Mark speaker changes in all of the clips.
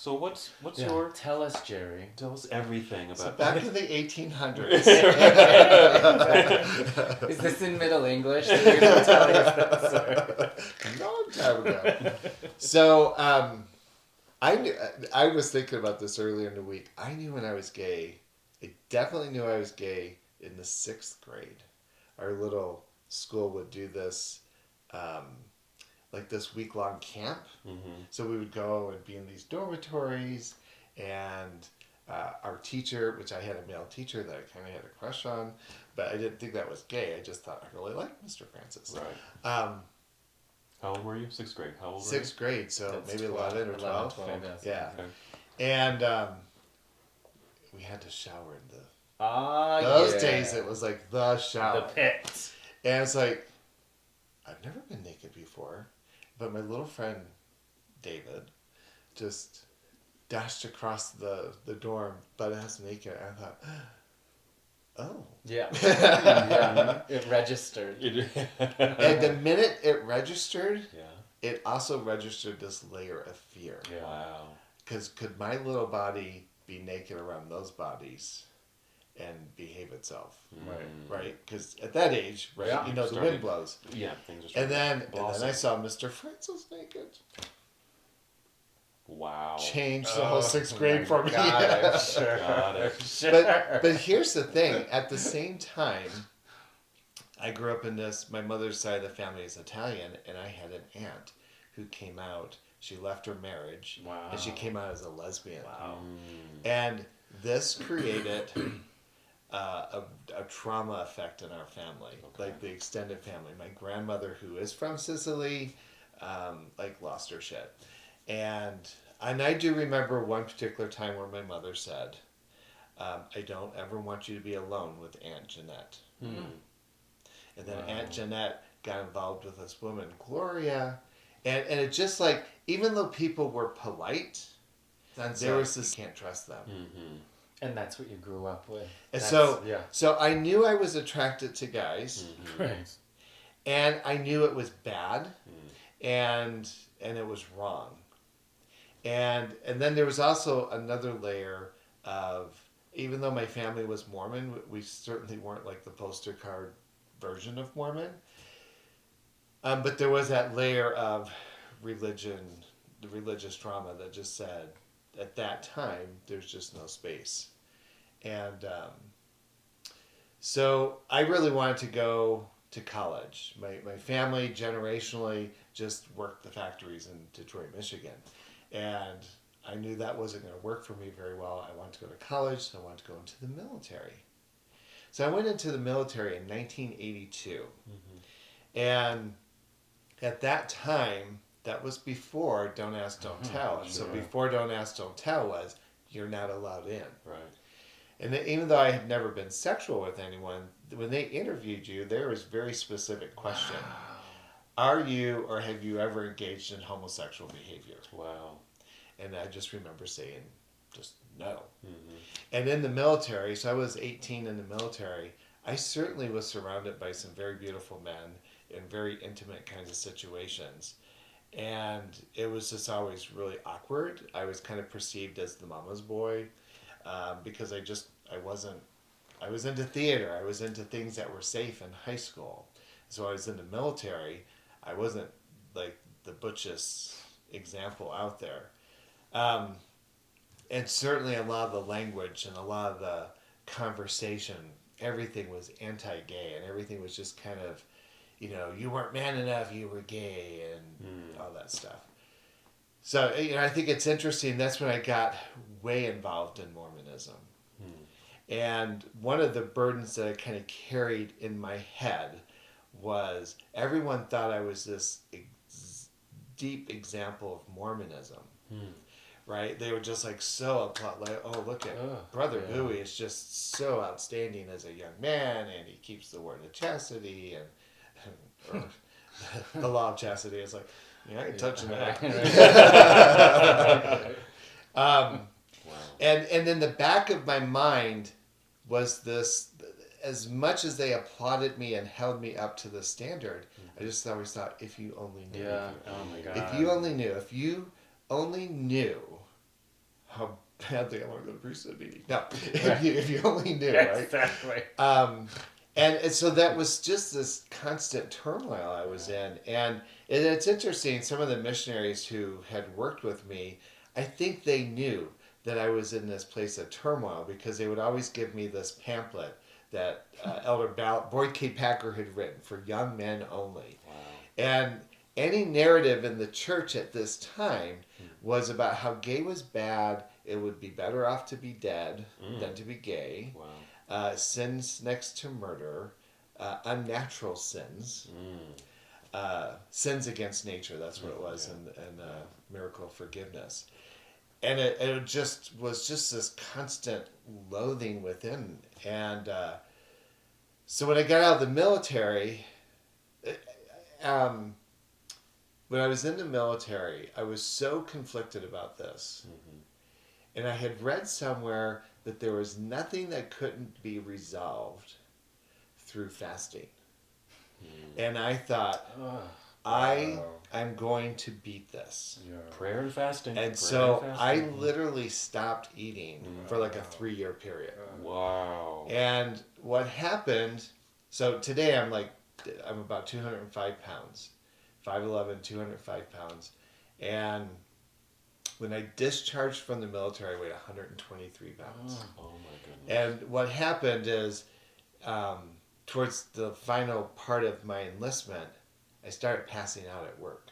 Speaker 1: So what's your...
Speaker 2: Tell us, Jerry.
Speaker 1: Tell us everything about...
Speaker 3: So back to the 1800s.
Speaker 2: Is this in Middle English that you're going to tell us this?
Speaker 3: Long time ago. So, I was thinking about this earlier in the week. I knew when I was gay. I definitely knew I was gay in the 6th grade. Our little school would do this, like this week-long camp.
Speaker 1: Mm-hmm.
Speaker 3: So we would go and be in these dormitories, and our teacher, which I had a male teacher that I kind of had a crush on, but I didn't think that was gay. I just thought I really liked Mr. Francis.
Speaker 1: Right. How old were you? 6th grade. How old were you?
Speaker 3: 6th grade, so
Speaker 2: That's
Speaker 3: maybe
Speaker 2: 12,
Speaker 3: 11 or 12.
Speaker 2: 12,
Speaker 3: Yeah.
Speaker 1: Okay.
Speaker 3: And we had to shower in the...
Speaker 2: Those
Speaker 3: Those days it was like the shower.
Speaker 2: The pit.
Speaker 3: And it's like, I've never been naked before, but my little friend David just dashed across the dorm butt ass naked. I thought, oh.
Speaker 2: Yeah. Yeah. It registered.
Speaker 3: And the minute it registered,
Speaker 1: Yeah.
Speaker 3: it also registered this layer of fear.
Speaker 1: Yeah. Wow.
Speaker 3: Because could my little body be naked around those bodies and behave itself? Right? Because at that age, right,
Speaker 2: Yeah.
Speaker 3: the wind blows.
Speaker 1: Yeah, things are
Speaker 3: And
Speaker 1: starting
Speaker 3: then
Speaker 1: to blossom.
Speaker 3: I saw Mr. Francis naked.
Speaker 1: Wow.
Speaker 3: Changed the whole 6th grade for me.
Speaker 2: God, I'm sure.
Speaker 1: Got it.
Speaker 2: Sure.
Speaker 3: But here's the thing. At the same time, I grew up in this, my mother's side of the family is Italian, and I had an aunt who came out. She left her marriage,
Speaker 2: Wow.
Speaker 3: and she came out as a lesbian.
Speaker 2: Wow.
Speaker 3: And this created a trauma effect in our family, like the extended family. My grandmother, who is from Sicily, lost her shit. And I do remember one particular time where my mother said, I don't ever want you to be alone with Aunt Jeanette. And then Aunt Jeanette got involved with this woman, Gloria. And it just like, even though people were polite, there was this, can't trust them.
Speaker 1: Mm-hmm.
Speaker 2: And that's what you grew up with.
Speaker 3: And
Speaker 2: Yeah.
Speaker 3: so I knew I was attracted to guys.
Speaker 1: Mm-hmm.
Speaker 2: Right.
Speaker 3: And I knew it was bad. And it was wrong. And then there was also another layer of, even though my family was Mormon, we certainly weren't like the poster card version of Mormon. But there was that layer of religion, the religious trauma that just said, at that time, there's just no space. And so I really wanted to go to college. My family generationally just worked the factories in Detroit, Michigan. And I knew that wasn't going to work for me very well. I wanted to go to college, so I wanted to go into the military. So I went into the military in 1982. Mm-hmm. And at that time, that was before Don't Ask, Don't Tell. Sure. So before Don't Ask, Don't Tell was, you're not allowed in.
Speaker 1: Right.
Speaker 3: And even though I had never been sexual with anyone, when they interviewed you, there was a very specific question. Are you or have you ever engaged in homosexual behavior?
Speaker 1: Wow.
Speaker 3: And I just remember saying, just no.
Speaker 1: Mm-hmm.
Speaker 3: And in the military, so I was 18 in the military, I certainly was surrounded by some very beautiful men in very intimate kinds of situations. And it was just always really awkward. I was kind of perceived as the mama's boy because I was into theater. I was into things that were safe in high school. So I was in the military. I wasn't like the butchest example out there. And certainly a lot of the language and a lot of the conversation, everything was anti-gay and everything was just kind of, you weren't man enough, you were gay and all that stuff. So, I think it's interesting. That's when I got way involved in Mormonism. And one of the burdens that I kind of carried in my head was everyone thought I was this deep example of Mormonism. Right? They were just like so like, oh, look at Brother Buie is just so outstanding as a young man, and he keeps the word of chastity and or the law of chastity. It's like, I ain't touching that.
Speaker 1: Wow.
Speaker 3: And in the back of my mind was this, as much as they applauded me and held me up to the standard, I just always thought, if you only knew.
Speaker 2: Yeah. Oh my God.
Speaker 3: If you only knew. If you only knew how badly I want to go to priesthood meeting. No, if you only knew, right?
Speaker 2: Exactly.
Speaker 3: And so that was just this constant turmoil I was in. And it's interesting, some of the missionaries who had worked with me, I think they knew that I was in this place of turmoil because they would always give me this pamphlet that Elder Boyd K. Packer had written for young men only.
Speaker 1: Wow.
Speaker 3: And any narrative in the church at this time was about how gay was bad, it would be better off to be dead than to be gay.
Speaker 1: Wow.
Speaker 3: Sins next to murder, unnatural sins, sins against nature, that's what it was, and miracle of forgiveness. And it just was just this constant loathing within. And so when I got out of the military, when I was in the military, I was so conflicted about this. And I had read somewhere that there was nothing that couldn't be resolved through fasting. And I thought, I'm going to beat this.
Speaker 2: Yeah.
Speaker 1: Prayer and fasting.
Speaker 3: And
Speaker 1: Prayer
Speaker 3: so
Speaker 1: and
Speaker 3: I
Speaker 1: fasting.
Speaker 3: literally stopped eating for like a 3-year period.
Speaker 1: Wow.
Speaker 3: And what happened, so today I'm about 205 pounds. 5'11", 205 pounds. And when I discharged from the military, I weighed 123 pounds.
Speaker 1: Oh my goodness.
Speaker 3: And what happened is, towards the final part of my enlistment, I started passing out at work.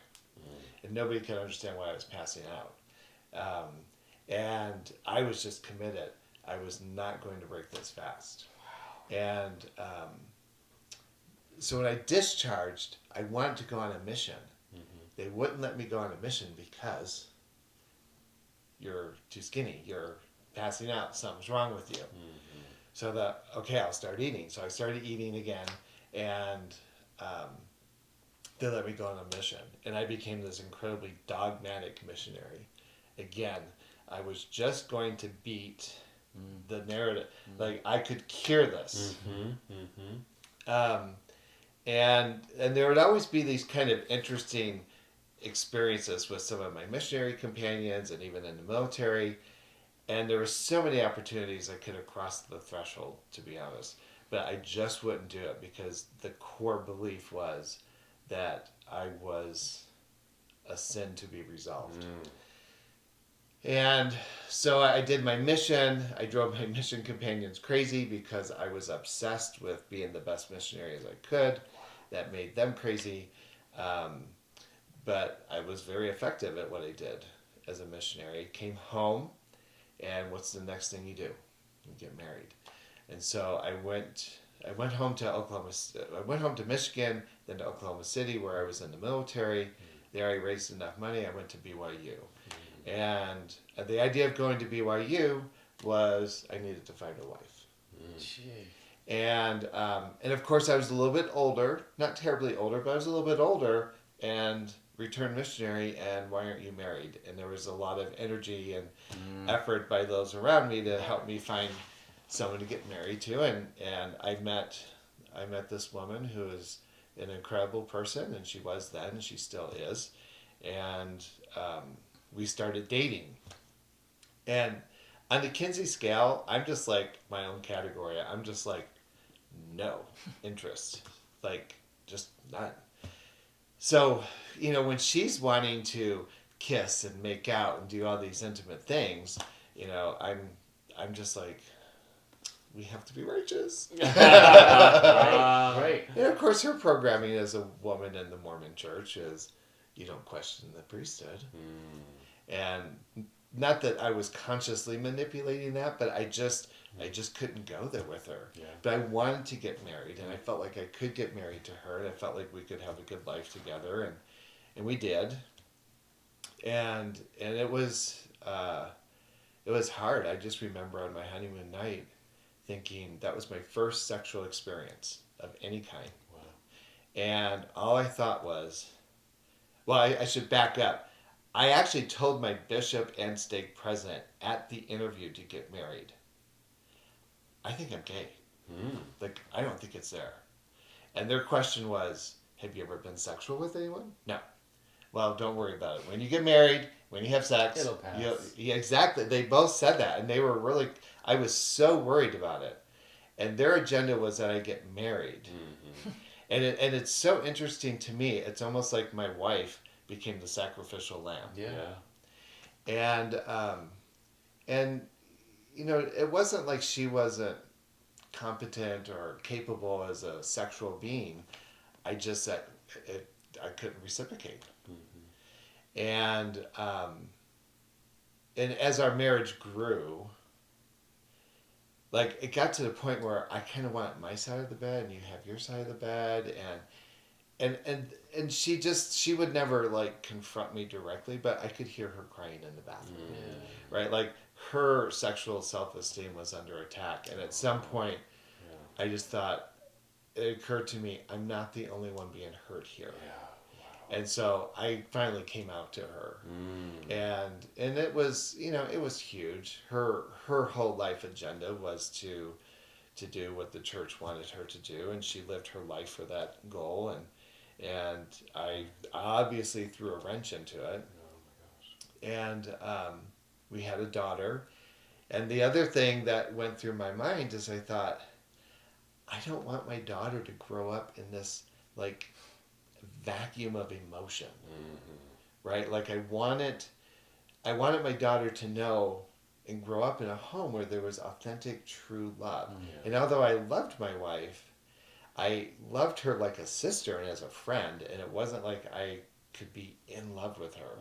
Speaker 3: And nobody could understand why I was passing out. And I was just committed. I was not going to break this fast. Wow. And so when I discharged, I wanted to go on a mission. They wouldn't let me go on a mission because you're too skinny. You're passing out. Something's wrong with you. So I thought, okay, I'll start eating. So I started eating again, and they let me go on a mission. And I became this incredibly dogmatic missionary. Again, I was just going to beat the narrative. Like, I could cure this. And there would always be these kind of interesting experiences with some of my missionary companions and even in the military. And there were so many opportunities I could have crossed the threshold, to be honest. But I just wouldn't do it because the core belief was that I was a sin to be resolved. And so I did my mission. I drove my mission companions crazy because I was obsessed with being the best missionary as I could. That made them crazy. But I was very effective at what I did as a missionary. Came home, and what's the next thing you do? You get married. And so I went home to Oklahoma. I went home to Michigan, then to Oklahoma City, where I was in the military. There I raised enough money. I went to BYU. And the idea of going to BYU was I needed to find a wife. And of course I was a little bit older, not terribly older, but I was a little bit older and returned missionary, and why aren't you married? And there was a lot of energy and effort by those around me to help me find someone to get married to, and I met this woman who is an incredible person, and she was then, and she still is, and we started dating. And on the Kinsey scale, I'm just like my own category. I'm just like no interest, like just none. So, when she's wanting to kiss and make out and do all these intimate things, I'm just like, we have to be righteous.
Speaker 2: Right.
Speaker 3: And of course, her programming as a woman in the Mormon church is, you don't question the priesthood. And not that I was consciously manipulating that, but I just couldn't go there with her.
Speaker 1: Yeah.
Speaker 3: But I wanted to get married, and I felt like I could get married to her, and I felt like we could have a good life together, and we did. And it was hard. I just remember on my honeymoon night thinking that was my first sexual experience of any kind.
Speaker 1: Wow.
Speaker 3: And all I thought was, well, I should back up. I actually told my bishop and stake president at the interview to get married, I think I'm gay. Like, I don't think it's there. And their question was, have you ever been sexual with anyone? No. well, don't worry about it. When you get married, when you have sex,
Speaker 2: It'll pass.
Speaker 3: yeah, exactly. They both said that, and they were really. I was so worried about it, and their agenda was that I get married,
Speaker 1: Mm-hmm.
Speaker 3: and it's so interesting to me. It's almost like my wife became the sacrificial lamb,
Speaker 2: Yeah.
Speaker 3: and you know, it wasn't like she wasn't competent or capable as a sexual being. I just said I couldn't reciprocate.
Speaker 1: Mm-hmm.
Speaker 3: And as our marriage grew, like it got to the point where I kind of want my side of the bed and you have your side of the bed, and she would never like confront me directly, but I could hear her crying in the bathroom.
Speaker 1: Yeah.
Speaker 3: Right? Like her sexual self-esteem was under attack, and at some point
Speaker 1: Yeah.
Speaker 3: I just thought, it occurred to me, I'm not the only one being hurt here.
Speaker 1: Yeah.
Speaker 3: And so I finally came out to her, and it was, you know, it was huge. Her whole life agenda was to do what the church wanted her to do, and she lived her life for that goal, and I obviously threw a wrench into it.
Speaker 1: Oh my gosh.
Speaker 3: And we had a daughter, and the other thing that went through my mind is I thought, I don't want my daughter to grow up in this like vacuum of emotion, right? Like I wanted my daughter to know and grow up in a home where there was authentic, true love.
Speaker 1: Yeah.
Speaker 3: And although I loved my wife, I loved her like a sister and as a friend, and it wasn't like I could be in love with her.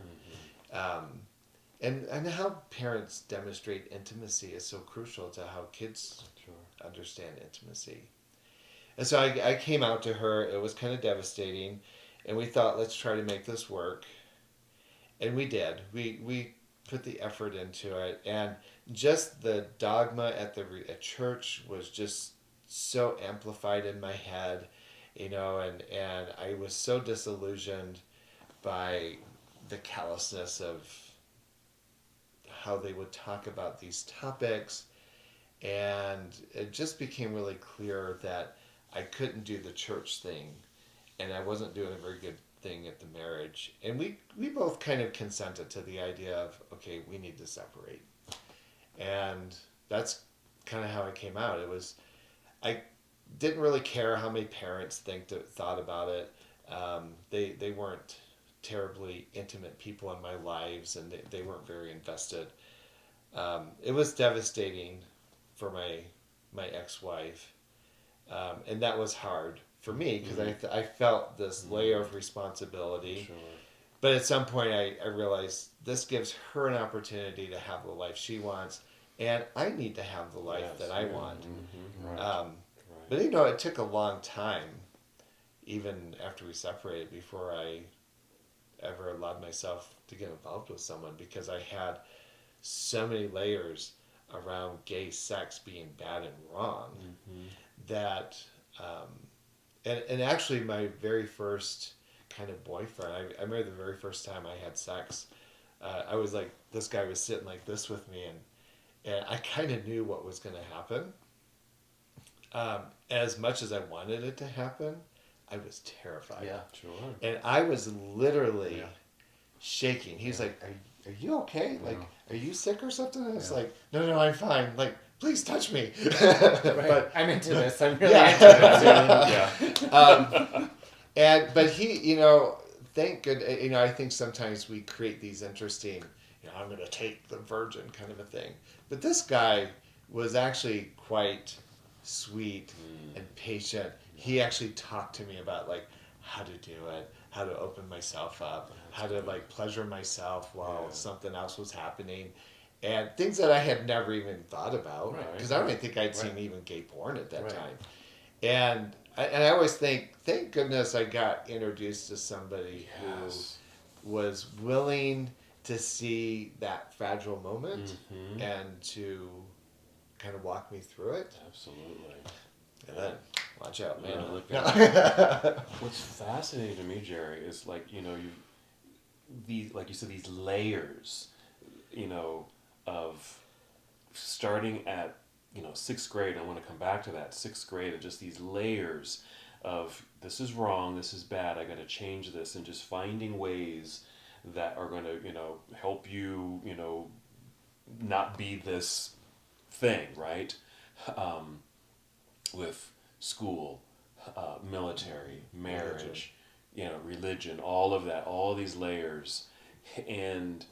Speaker 3: And how parents demonstrate intimacy is so crucial to how kids understand intimacy. And so I came out to her. It was kind of devastating. And we thought, let's try to make this work. And we did. We put the effort into it. And just the dogma at church was just so amplified in my head, you know, and I was so disillusioned by the callousness of how they would talk about these topics. And it just became really clear that I couldn't do the church thing, and I wasn't doing a very good thing at the marriage. And we both kind of consented to the idea of, okay, we need to separate. And that's kind of how I came out. It was, I didn't really care how many parents thought about it. They weren't terribly intimate people in my lives, and they weren't very invested. It was devastating for my ex-wife, and that was hard for me because I felt this layer of responsibility.
Speaker 1: Sure.
Speaker 3: But at some point I realized this gives her an opportunity to have the life she wants, and I need to have the life that I want.
Speaker 1: Mm-hmm. Right.
Speaker 3: Right.
Speaker 1: Right.
Speaker 3: But you know, it took a long time, even after we separated, before I ever allowed myself to get involved with someone, because I had so many layers around gay sex being bad and wrong that and actually my very first kind of boyfriend, I remember the very first time I had sex, I was like, this guy was sitting like this with me, and I kind of knew what was going to happen. As much as I wanted it to happen, I was terrified.
Speaker 2: Yeah.
Speaker 1: Sure.
Speaker 3: And I was literally shaking. He's like, are you okay? Like, are you sick or something? And I was like, no, I'm fine. Like, please touch me.
Speaker 2: Right.
Speaker 3: But
Speaker 2: I'm into this. I'm really into this.
Speaker 3: but he, you know, thank good. You know, I think sometimes we create these interesting, you know, I'm going to take the virgin kind of a thing. But this guy was actually quite sweet and patient. He actually talked to me about like how to do it, how to open myself up, how to like pleasure myself while something else was happening, and things that I had never even thought about, because I don't even think I'd seen even gay porn at that time. And I always think, thank goodness I got introduced to somebody who was willing to see that fragile moment and to kind of walk me through it.
Speaker 1: Absolutely.
Speaker 3: And then, watch out, man.
Speaker 1: What's fascinating to me, Jerry, is like, you know, like you said, these layers, you know, of starting at, you know, 6th grade. I want to come back to that 6th grade, and just these layers of this is wrong, this is bad, I got to change this, and just finding ways that are going to, help you, not be this thing, right? With school, military, marriage, religion, all of that, all these layers, and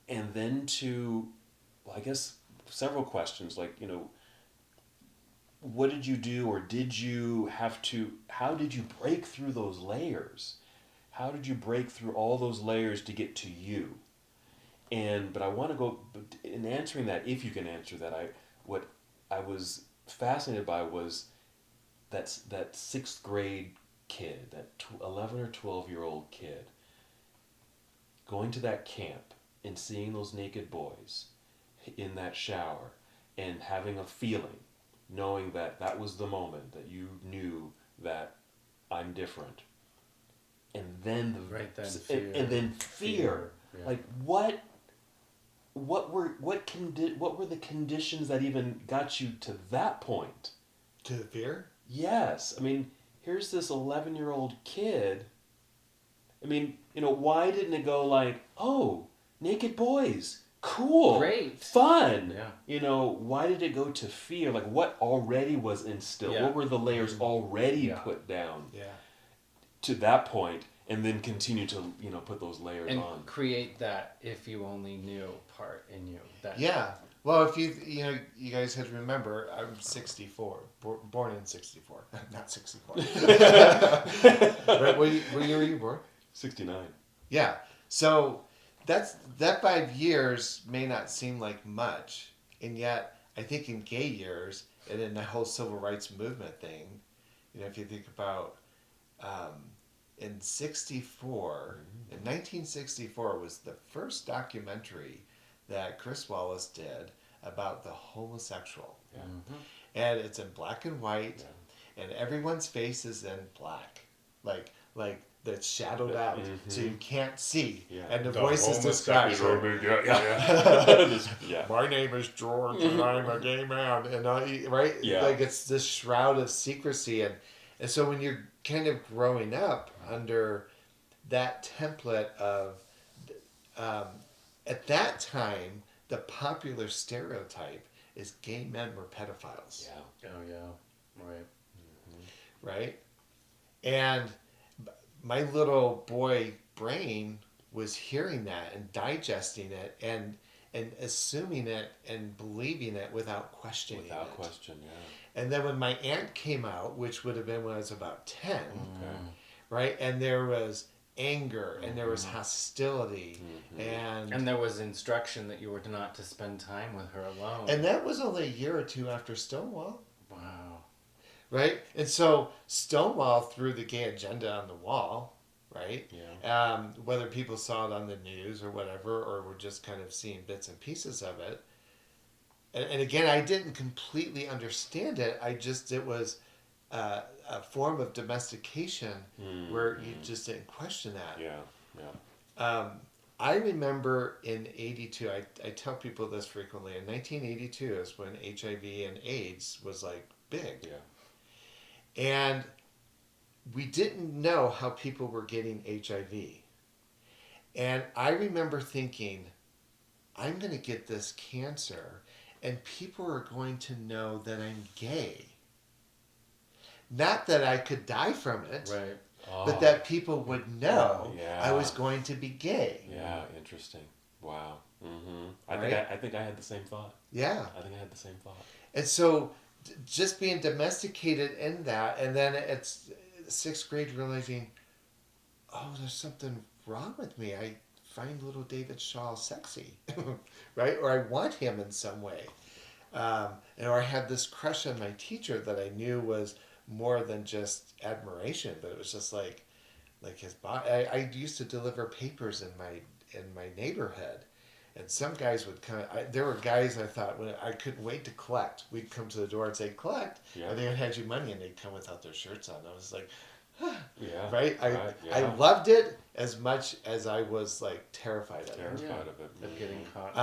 Speaker 1: then well, I guess several questions like, what did you do, or did you have to? How did you break through those layers? How did you break through all those layers to get to you? But I want to go in answering that. If you can answer that, what I was fascinated by was that sixth grade kid, that 11 or 12-year-old kid, going to that camp and seeing those naked boys in that shower and having a feeling, knowing that was the moment that you knew that I'm different, and then
Speaker 2: fear.
Speaker 1: and then fear.
Speaker 2: Yeah.
Speaker 1: Like what were the conditions that even got you to that point?
Speaker 3: To the fear?
Speaker 1: Yes. I mean, here's this 11-year-old kid. I mean, why didn't it go like, oh, naked boys, cool,
Speaker 2: great,
Speaker 1: fun?
Speaker 2: Yeah.
Speaker 1: Why did it go to fear? Like, what already was instilled?
Speaker 2: Yeah.
Speaker 1: What were the layers already put down to that point, and then continue to, put those layers
Speaker 2: and
Speaker 1: on?
Speaker 2: Create that if you only knew part in you. That
Speaker 3: Well, if you guys had to remember, I'm 64, born in 64, not 64. Right? What year were you born?
Speaker 1: 69.
Speaker 3: Yeah. So that 5 years may not seem like much, and yet I think in gay years and in the whole civil rights movement thing, if you think about in 1964 was the first documentary that Chris Wallace did about the homosexual.
Speaker 1: Yeah.
Speaker 2: Mm-hmm.
Speaker 3: And it's in black and white, and everyone's face is in black, like that's shadowed out, so you can't see.
Speaker 1: Yeah.
Speaker 3: And the voice is described.
Speaker 1: Yeah.
Speaker 3: My name is George, and I'm a gay man, and right, like it's this shroud of secrecy, and so when you're kind of growing up under that template of, at that time, the popular stereotype is gay men were pedophiles.
Speaker 1: Yeah.
Speaker 2: Oh yeah. Right.
Speaker 3: Mm-hmm. Right? And my little boy brain was hearing that and digesting it and assuming it and believing it without questioning it.
Speaker 1: Without question, yeah.
Speaker 3: And then when my aunt came out, which would have been when I was about 10,
Speaker 1: Okay.
Speaker 3: right? And there was anger and there was hostility
Speaker 2: And there was instruction that you were not to spend time with her alone.
Speaker 3: And that was only a year or two after Stonewall.
Speaker 2: Wow.
Speaker 3: Right? And so Stonewall threw the gay agenda on the wall, right?
Speaker 1: Yeah.
Speaker 3: Whether people saw it on the news or whatever, or were just kind of seeing bits and pieces of it. And again, I didn't completely understand it. It was a form of domestication where you just didn't question that.
Speaker 1: Yeah.
Speaker 3: I remember in 82, I tell people this frequently, in 1982 is when HIV and AIDS was like big.
Speaker 1: Yeah.
Speaker 3: And we didn't know how people were getting HIV. And I remember thinking, I'm going to get this cancer and people are going to know that I'm gay. Not that I could die from it,
Speaker 2: Right.
Speaker 3: but that people would know
Speaker 1: Yeah.
Speaker 3: I was going to be gay.
Speaker 1: Yeah, interesting. Wow. Mm-hmm. I think I had the same thought.
Speaker 3: Yeah.
Speaker 1: I think I had the same thought.
Speaker 3: And so just being domesticated in that, and then it's sixth grade realizing, oh, there's something wrong with me. I find little David Shaw sexy, right? Or I want him in some way. Or I had this crush on my teacher that I knew was more than just admiration, but it was just like his body. I used to deliver papers in my neighborhood. And some guys would come. There were guys I thought when I couldn't wait to collect. We'd come to the door and say collect, and they would hand you money, and they'd come without their shirts on. I was like,
Speaker 1: Yeah.
Speaker 3: right?
Speaker 1: Right,
Speaker 3: I
Speaker 1: yeah.
Speaker 3: loved it as much as I was like terrified of it.
Speaker 1: Terrified of it.
Speaker 2: Of getting caught.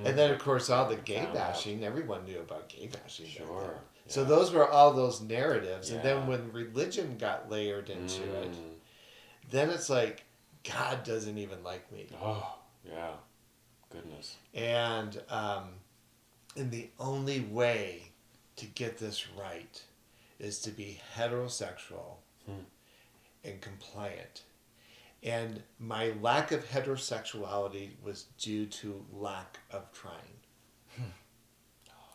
Speaker 3: And then of course all the gay
Speaker 1: Found out.
Speaker 3: bashing, everyone knew about gay bashing back
Speaker 1: Sure.
Speaker 3: then.
Speaker 1: Yeah.
Speaker 3: So those were all those narratives. And
Speaker 1: Yeah.
Speaker 3: then when religion got layered into it,
Speaker 1: Mm.
Speaker 3: then it's like, God doesn't even like me.
Speaker 1: Oh, yeah. Goodness.
Speaker 3: And the only way to get this right is to be heterosexual and compliant. And my lack of heterosexuality was due to lack of trying.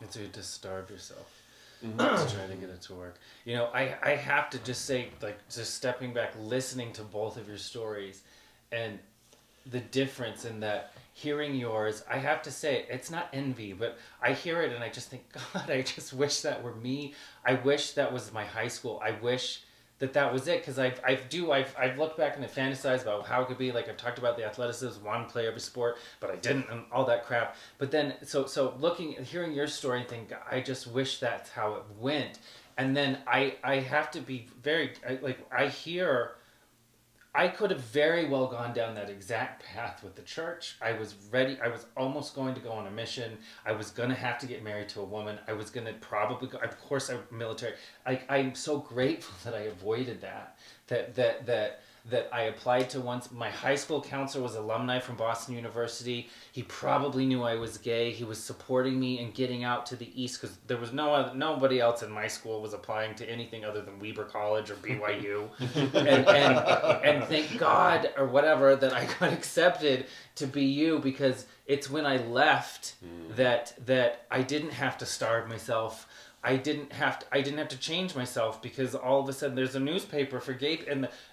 Speaker 2: It's you to starve yourself
Speaker 1: Mm-hmm.
Speaker 2: to try to get it to work. You know, I have to just say, like, just stepping back, listening to both of your stories, and the difference in that, hearing yours, I have to say, it's not envy, but I hear it and I just think, God, I just wish that were me. I wish that was my high school. I wish that was it, because I've looked back and I fantasized about how it could be. Like, I've talked about the athleticism, wanted to play every sport, but I didn't, and all that crap. But then so hearing your story and think, I just wish that's how it went. And then I have to be very, I could have very well gone down that exact path with the church. I was ready. I was almost going to go on a mission. I was going to have to get married to a woman. I was going to probably go, of course, I'm military. I'm so grateful that I avoided that. That I applied to once. My high school counselor was alumni from Boston University. He probably knew I was gay. He was supporting me in getting out to the East, because there was nobody else in my school was applying to anything other than Weber College or BYU. and thank God or whatever that I got accepted to BU, because it's when I left that I didn't have to starve myself. I didn't have to change myself, because all of a sudden there's a newspaper for gay,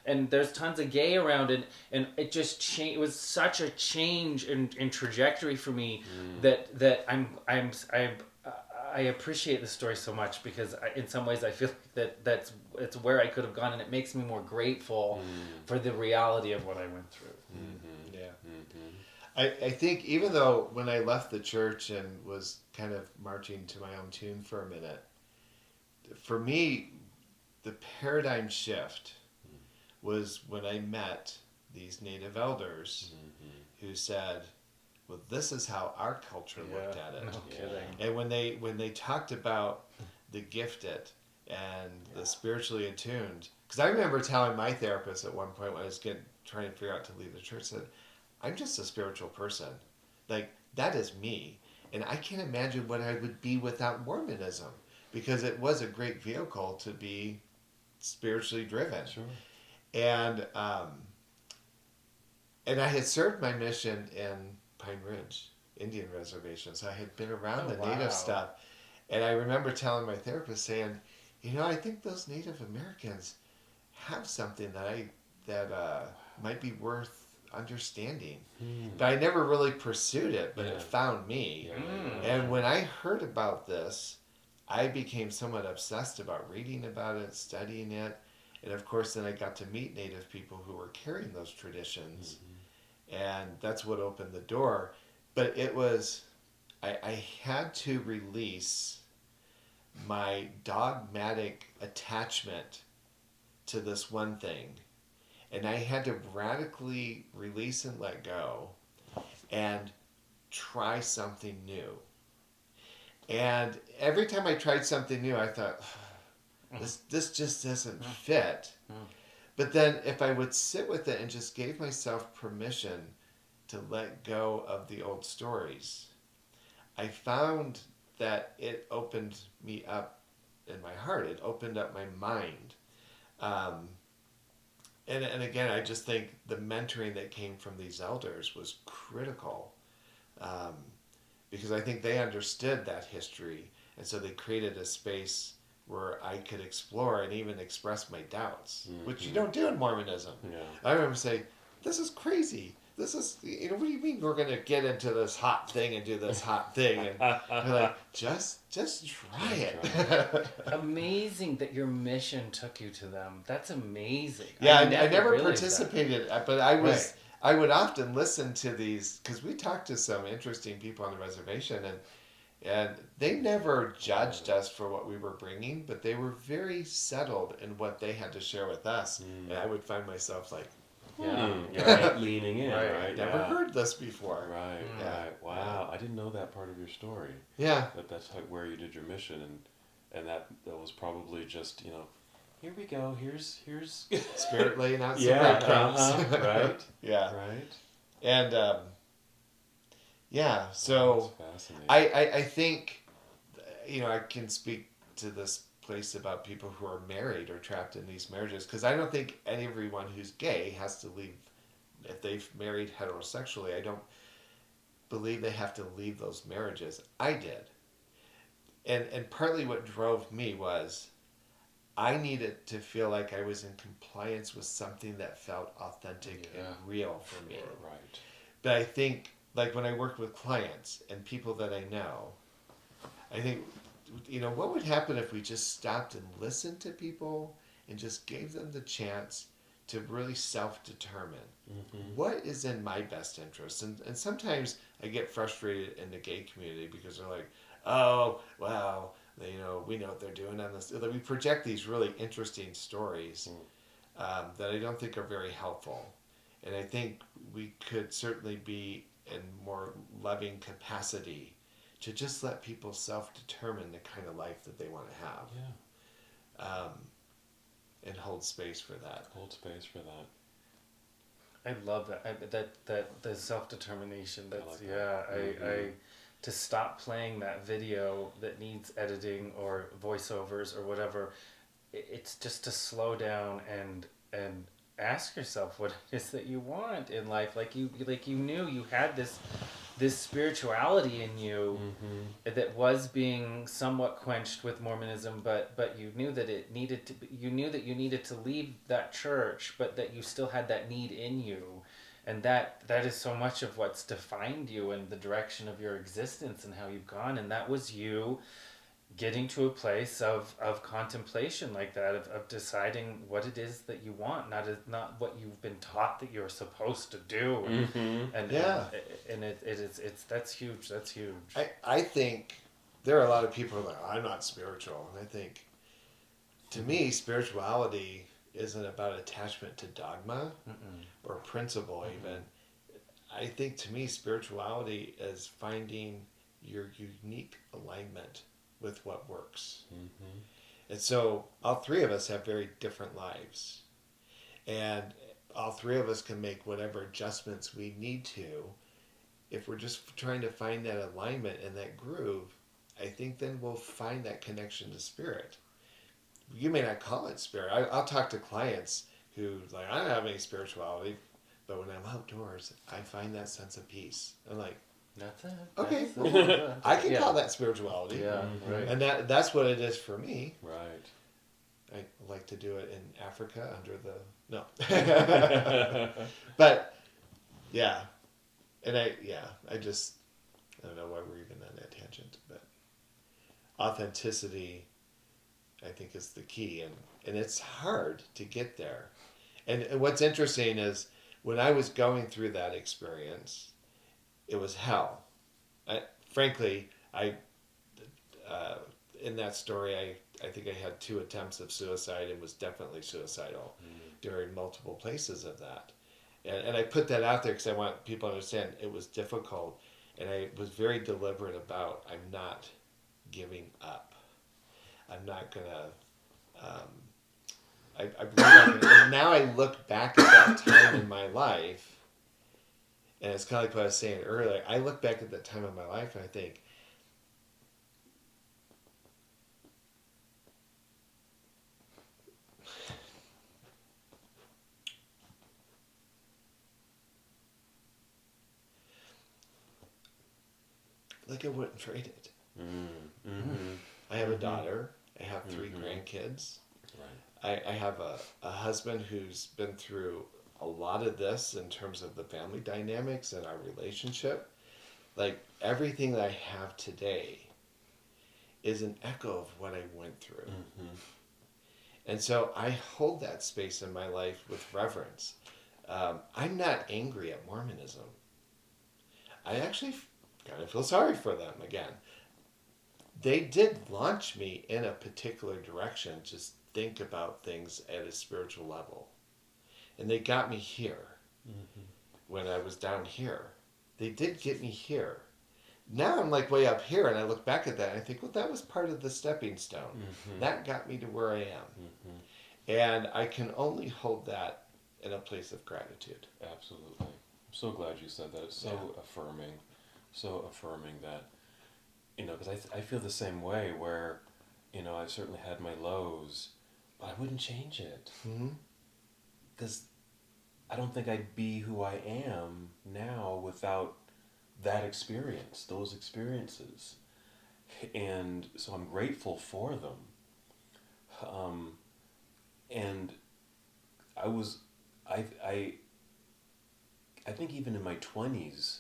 Speaker 2: and there's tons of gay around, and it just changed. It was such a change in trajectory for me that I appreciate the story so much, because in some ways I feel like it's where I could have gone, and it makes me more grateful for the reality of what I went through.
Speaker 3: Mm-hmm. Yeah. Mm-hmm. I think even though when I left the church and was kind of marching to my own tune for a minute, for me, the paradigm shift was when I met these Native elders who said, well, this is how our culture looked at it.
Speaker 2: No kidding.
Speaker 3: And when they talked about the gifted and the spiritually attuned, because I remember telling my therapist at one point when I was trying to figure out to leave the church, said, I'm just a spiritual person. Like, that is me. And I can't imagine what I would be without Mormonism, because it was a great vehicle to be spiritually driven.
Speaker 1: Sure.
Speaker 3: And I had served my mission in Pine Ridge Indian Reservation, so I had been around the Native stuff. And I remember telling my therapist, saying, I think those Native Americans have something that might be worth understanding. But I never really pursued it, but it found me. And when I heard about this, I became somewhat obsessed about reading about it, studying it. And of course, then I got to meet Native people who were carrying those traditions. And that's what opened the door. But it was, I had to release my dogmatic attachment to this one thing. And I had to radically release and let go and try something new. And every time I tried something new, I thought, this just doesn't fit. But then if I would sit with it and just gave myself permission to let go of the old stories, I found that it opened me up in my heart. It opened up my mind. And again, I just think the mentoring that came from these elders was critical, because I think they understood that history, and so they created a space where I could explore and even express my doubts, which you don't do in Mormonism.
Speaker 1: Yeah.
Speaker 3: I remember saying, this is crazy. This is, what do you mean we're going to get into this hot thing and do this hot thing? And they're like, just try it.
Speaker 2: Amazing that your mission took you to them. That's amazing.
Speaker 3: Yeah, I never
Speaker 2: realized
Speaker 3: participated, but I would often listen to these, because we talked to some interesting people on the reservation, And they never judged us for what we were bringing, but they were very settled in what they had to share with us. And I would find myself like,
Speaker 1: Right, leaning in,
Speaker 2: Right.
Speaker 1: right?
Speaker 3: never heard this before.
Speaker 1: Right,
Speaker 3: Yeah.
Speaker 1: right. Wow, I didn't know that part of your story.
Speaker 3: Yeah.
Speaker 1: That's where you did your mission, and that was probably just, here we go. Here's
Speaker 3: Spirit laying out some
Speaker 1: yeah,
Speaker 3: breadcrumbs.
Speaker 1: right,
Speaker 3: Yeah.
Speaker 1: right.
Speaker 3: And yeah, so
Speaker 1: That's fascinating.
Speaker 3: I think, I can speak to this place about people who are married or trapped in these marriages, because I don't think everyone who's gay has to leave. If they've married heterosexually, I don't believe they have to leave those marriages. I did. And partly what drove me was I needed to feel like I was in compliance with something that felt authentic and real for me.
Speaker 1: Right.
Speaker 3: But I think, like when I work with clients and people that I know, I think, what would happen if we just stopped and listened to people and just gave them the chance to really self-determine what is in my best interest? And sometimes I get frustrated in the gay community because they're like, oh, well, we know what they're doing on this. We project these really interesting stories that I don't think are very helpful. And I think we could certainly be in more loving capacity to just let people self-determine the kind of life that they want to have.
Speaker 1: Yeah.
Speaker 3: And hold space for that.
Speaker 1: Hold space for that.
Speaker 2: I love that. That the self-determination. That's
Speaker 1: I like that.
Speaker 2: I to stop playing that video that needs editing or voiceovers or whatever. It's just to slow down and ask yourself what it is that you want in life. Like you knew you had this spirituality in you that was being somewhat quenched with Mormonism, but you knew that it needed to. You knew that you needed to leave that church, but that you still had that need in you, and that is so much of what's defined you and the direction of your existence and how you've gone. And that was you getting to a place of contemplation like that, of deciding what it is that you want, not what you've been taught that you're supposed to do. And it's that's huge.
Speaker 3: I think there are a lot of people who are like, I'm not spiritual. And I think, to me, spirituality isn't about attachment to dogma or principle even. I think, to me, spirituality is finding your unique alignment with what works. And so all three of us have very different lives. And all three of us can make whatever adjustments we need to. If we're just trying to find that alignment and that groove, I think then we'll find that connection to spirit. You may not call it spirit. I'll talk to clients who like, I don't have any spirituality, but when I'm outdoors, I find that sense of peace. I'm like,
Speaker 2: That's it.
Speaker 3: okay,
Speaker 2: That's
Speaker 3: I can call that spirituality.
Speaker 2: Yeah, right.
Speaker 3: And that's what it is for me.
Speaker 1: Right.
Speaker 3: I like to do it in Africa under the... No. But, yeah. And I don't know why we're even on that tangent, but authenticity, I think, is the key. And it's hard to get there. And what's interesting is when I was going through that experience, it was hell. Frankly, in that story, I think I had 2 attempts of suicide and was definitely suicidal during multiple places of that. And I put that out there because I want people to understand it was difficult. And I was very deliberate about, I'm not giving up. I'm not going to... I believe and now I look back at that time in my life, and it's kind of like what I was saying earlier. I look back at that time in my life and I think, like I wouldn't trade it. I have a daughter. I have 3 grandkids.
Speaker 1: Right.
Speaker 3: I have a husband who's been through a lot of this in terms of the family dynamics and our relationship. Like, everything that I have today is an echo of what I went through. And so I hold that space in my life with reverence. I'm not angry at Mormonism. I actually kind of feel sorry for them again. they did launch me in a particular direction. Just think about things at a spiritual level. And they got me here when I was down here. They did get me here. Now I'm like way up here, and I look back at that and I think, well, that was part of the stepping stone. That got me to where I am. And I can only hold that in a place of gratitude.
Speaker 1: Absolutely. I'm so glad you said that. It's so affirming. So affirming that, because I feel the same way where, I've certainly had my lows, but I wouldn't change it. Because I don't think I'd be who I am now without that experience, those experiences. And so I'm grateful for them. And I think even in my 20s,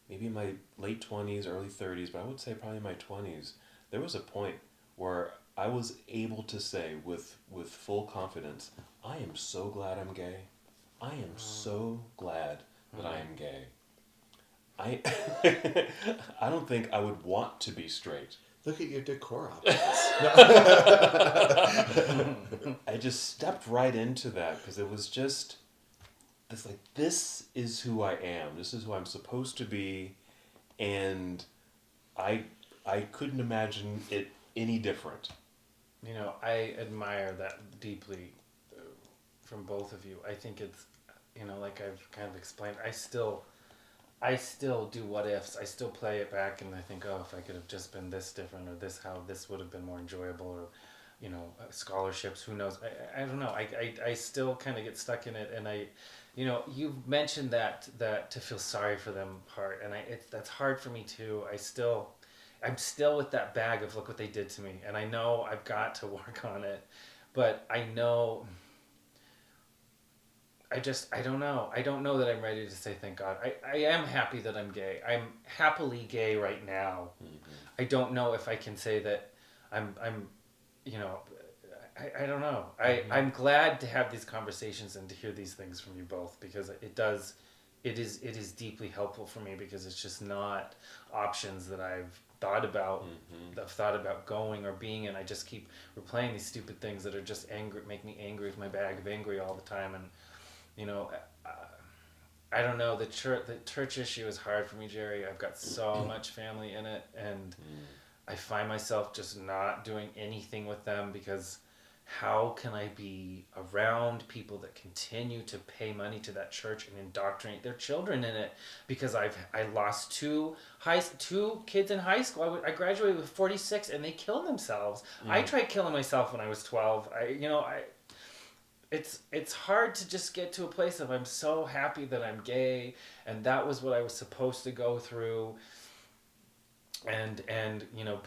Speaker 1: maybe in my late 20s, early 30s, but I would say probably my 20s, there was a point where I was able to say with full confidence, I am so glad I'm gay. I am so glad that I am gay. I don't think I would want to be straight.
Speaker 3: Look at your decor options.
Speaker 1: I just stepped right into that because it was just this is who I am. This is who I'm supposed to be, and I couldn't imagine it any different.
Speaker 2: I admire that deeply from both of you. I think it's, like I've kind of explained, I still do what ifs. I still play it back and I think, oh, if I could have just been this different or this, how this would have been more enjoyable, or, scholarships, who knows? I don't know. I still kind of get stuck in it, and you've mentioned that to feel sorry for them part, and that's hard for me too. I'm still with that bag of look what they did to me, and I know I've got to work on it, but I know. I don't know. I don't know that I'm ready to say thank God. I am happy that I'm gay. I'm happily gay right now. I don't know if I can say that I'm I don't know. I'm glad to have these conversations and to hear these things from you both, because it is deeply helpful for me, because it's just not options that I've thought about. I've thought about going or being in. I just keep replaying these stupid things that are just angry, make me angry with my bag of angry all the time. And I don't know, the church issue is hard for me, Jerry. I've got so much family in it, and I find myself just not doing anything with them, because how can I be around people that continue to pay money to that church and indoctrinate their children in it? Because I lost two kids in high school. I graduated with 46 and they killed themselves. I tried killing myself when I was 12. It's hard to just get to a place of I'm so happy that I'm gay, and that was what I was supposed to go through, and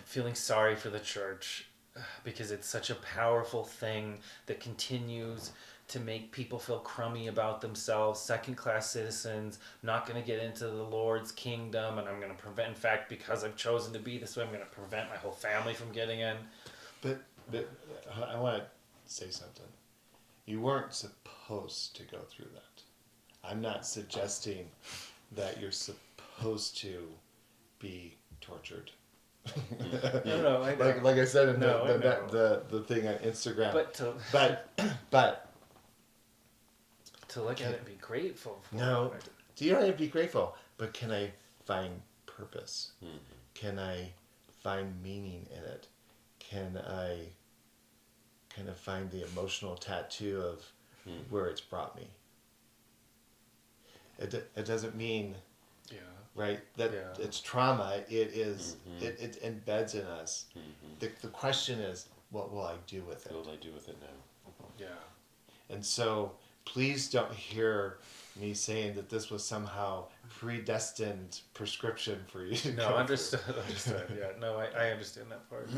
Speaker 2: feeling sorry for the church, because it's such a powerful thing that continues to make people feel crummy about themselves, second-class citizens, not going to get into the Lord's kingdom, and I'm going to prevent, in fact, because I've chosen to be this way, I'm going to prevent my whole family from getting in.
Speaker 3: But I want to say something. You weren't supposed to go through that. I'm not suggesting that you're supposed to be tortured.
Speaker 2: No, I know.
Speaker 3: Like I said in the thing on Instagram. But
Speaker 2: to look at it and be grateful for
Speaker 3: no,
Speaker 2: it.
Speaker 3: you don't have to be grateful. But can I find purpose? Can I find meaning in it? Can I kind of find the emotional tattoo of where it's brought me? It doesn't mean, right, that it's trauma. It is, it embeds in us. The question is, what will I do with it?
Speaker 1: What will I do with it now?
Speaker 3: Yeah. And so please don't hear me saying that this was somehow predestined prescription for you to go
Speaker 2: understood. Yeah, no, I understand that part.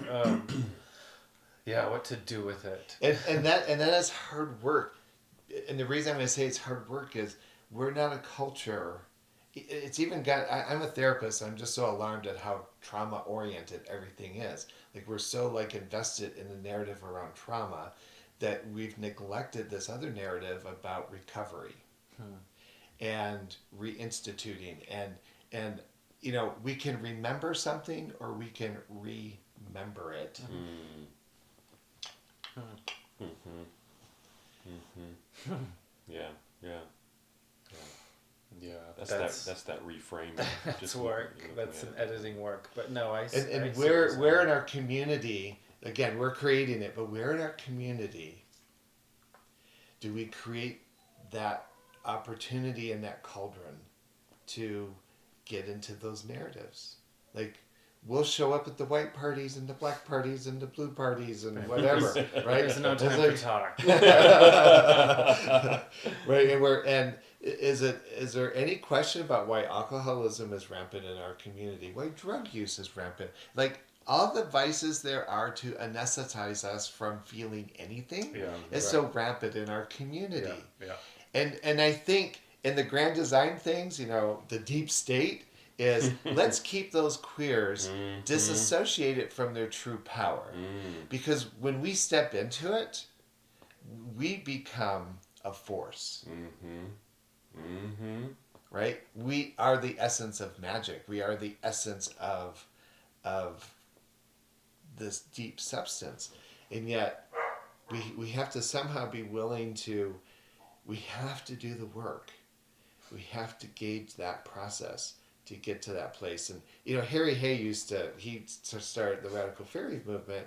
Speaker 2: What to do with it.
Speaker 3: And that is hard work. And the reason I'm going to say it's hard work is we're not a culture. It's even got, I'm a therapist. I'm just so alarmed at how trauma oriented everything is. Like, we're so invested in the narrative around trauma that we've neglected this other narrative about recovery and reinstituting. And we can remember something or we can remember it.
Speaker 1: Yeah.
Speaker 2: Yeah,
Speaker 1: That's that reframing.
Speaker 2: that's
Speaker 1: Just
Speaker 2: work.
Speaker 1: looking
Speaker 2: That's
Speaker 1: at
Speaker 2: an
Speaker 1: it.
Speaker 2: editing work. But no, I
Speaker 3: And
Speaker 2: see what you're
Speaker 3: we're in
Speaker 2: saying.
Speaker 3: our community, again, we're creating it, but where in our community do we create that opportunity in that cauldron to get into those narratives? Like, we'll show up at the white parties and the black parties and the blue parties and whatever, right?
Speaker 2: There's no
Speaker 3: It's
Speaker 2: time
Speaker 3: like-
Speaker 2: for talk.
Speaker 3: Right, and is there any question about why alcoholism is rampant in our community? Why drug use is rampant? Like, all the vices there are to anesthetize us from feeling anything is so rampant in our community.
Speaker 2: Yeah.
Speaker 3: And I think in the grand design things, the deep state is let's keep those queers disassociated from their true power. Because when we step into it, we become a force. Right? We are the essence of magic. We are the essence of this deep substance. And yet we have to somehow be willing to, we have to do the work. We have to gauge that process to get to that place. And, Harry Hay started the Radical Fairy movement,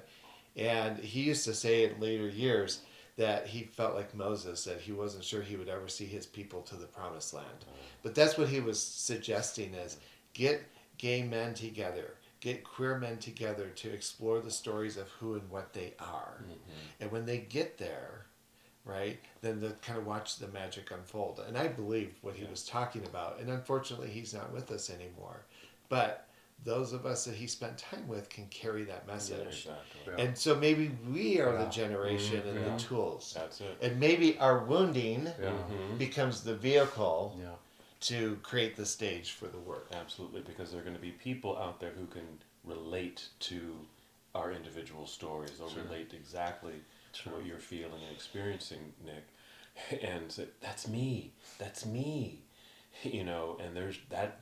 Speaker 3: and he used to say in later years that he felt like Moses, that he wasn't sure he would ever see his people to the promised land. But that's what he was suggesting is get gay men together, get queer men together to explore the stories of who and what they are. And when they get there, right, then they kind of watch the magic unfold. And I believe what he was talking about. And unfortunately, he's not with us anymore. But those of us that he spent time with can carry that message.
Speaker 1: Yeah, exactly.
Speaker 3: And so maybe we are the generation and the tools.
Speaker 1: That's it.
Speaker 3: And maybe our wounding becomes the vehicle
Speaker 2: Yeah.
Speaker 3: to create the stage for the work.
Speaker 1: Absolutely, because there are going to be people out there who can relate to our individual stories or relate exactly to what you're feeling and experiencing, Nick, and say, that's me, and there's that.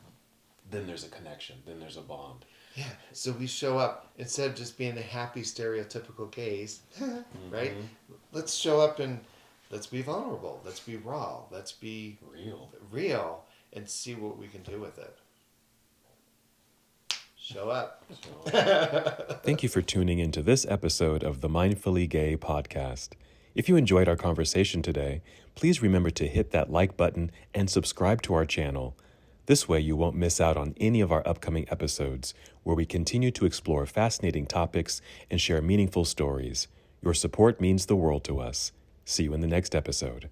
Speaker 1: Then there's a connection. Then there's a bond.
Speaker 3: Yeah. So we show up, instead of just being the happy stereotypical gays, right? Let's show up and let's be vulnerable. Let's be raw. Let's be real and see what we can do with it. Show up.
Speaker 1: Thank you for tuning into this episode of the Mindfully Gay podcast. If you enjoyed our conversation today, please remember to hit that like button and subscribe to our channel. This way you won't miss out on any of our upcoming episodes, where we continue to explore fascinating topics and share meaningful stories. Your support means the world to us. See you in the next episode.